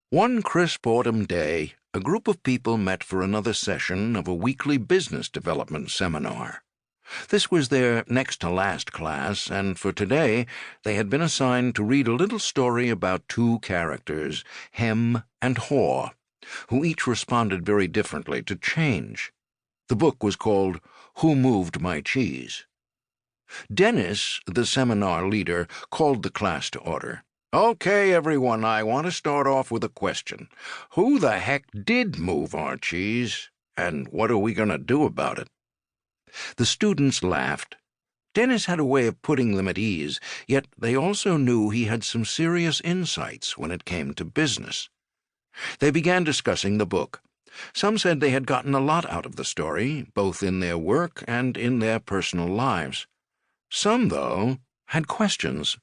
One crisp autumn day, a group of people met for another session of a weekly business development seminar. This was their next-to-last class, and for today they had been assigned to read a little story about two characters, Hem and Haw, who each responded very differently to change. The book was called Who Moved My Cheese? Dennis, the seminar leader, called the class to order. "Okay, everyone, I want to start off with a question. Who the heck did move our cheese, and what are we going to do about it?" The students laughed. Dennis had a way of putting them at ease, yet they also knew he had some serious insights when it came to business. They began discussing the book. Some said they had gotten a lot out of the story, both in their work and in their personal lives. Some, though, had questions.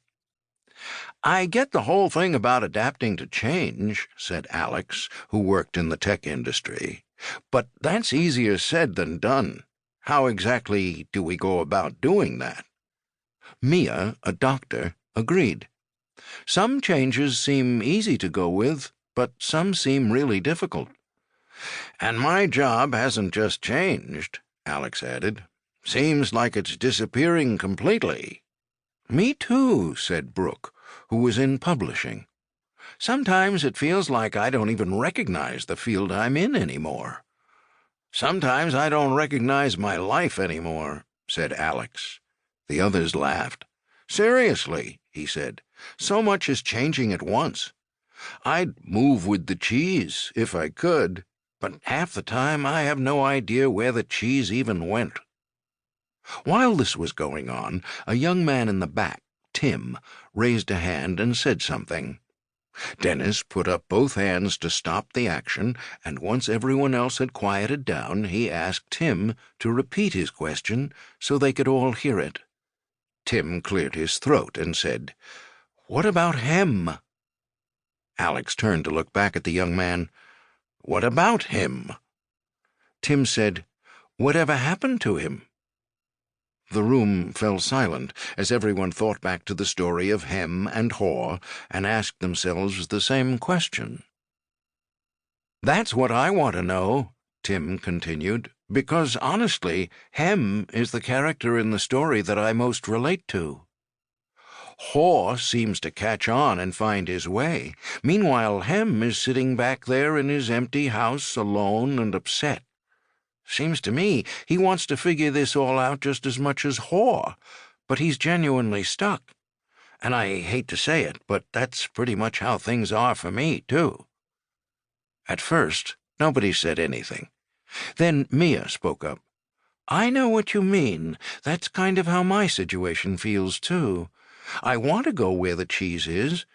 "I get the whole thing about adapting to change," said Alex, who worked in the tech industry. "But that's easier said than done. How exactly do we go about doing that?" Mia, a doctor, agreed. "Some changes seem easy to go with, but some seem really difficult." "And my job hasn't just changed," Alex added. "Seems like it's disappearing completely." "Me too," said Brooke, who was in publishing. "Sometimes it feels like I don't even recognize the field I'm in anymore." "Sometimes I don't recognize my life anymore," said Alex. The others laughed. "Seriously," he said, "so much is changing at once. I'd move with the cheese if I could, but half the time I have no idea where the cheese even went." While this was going on, a young man in the back, Tim, raised a hand and said something. Dennis put up both hands to stop the action, and once everyone else had quieted down, he asked Tim to repeat his question so they could all hear it. Tim cleared his throat and said, "What about Hem?" Alex turned to look back at the young man. "What about him?" Tim said, "Whatever happened to him?" The room fell silent as everyone thought back to the story of Hem and Haw and asked themselves the same question. "That's what I want to know," Tim continued, "because, honestly, Hem is the character in the story that I most relate to. Haw seems to catch on and find his way. Meanwhile, Hem is sitting back there in his empty house alone and upset. Seems to me he wants to figure this all out just as much as Haw, but he's genuinely stuck. And I hate to say it, but that's pretty much how things are for me, too." At first, nobody said anything. Then Mia spoke up. "I know what you mean. That's kind of how my situation feels, too. I want to go where the cheese is,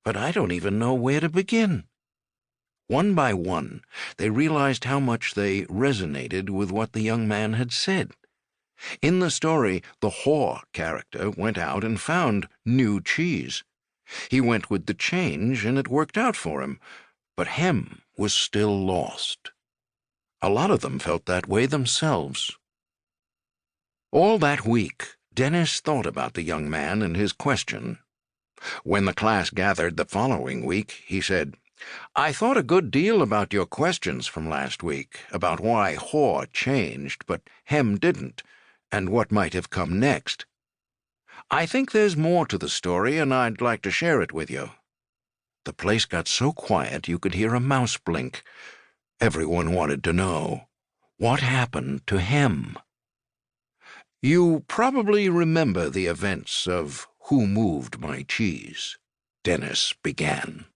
but I don't even know where to begin." One by one, they realized how much they resonated with what the young man had said. In the story, the Haw character went out and found new cheese. He went with the change, and it worked out for him, but Hem was still lost. A lot of them felt that way themselves. All that week, Dennis thought about the young man and his question. When the class gathered the following week, he said, "I thought a good deal about your questions from last week, about why Haw changed, but Hem didn't, and what might have come next. I think there's more to the story, and I'd like to share it with you." The place got so quiet you could hear a mouse blink. Everyone wanted to know, what happened to Hem? "You probably remember the events of Who Moved My Cheese?" Dennis began.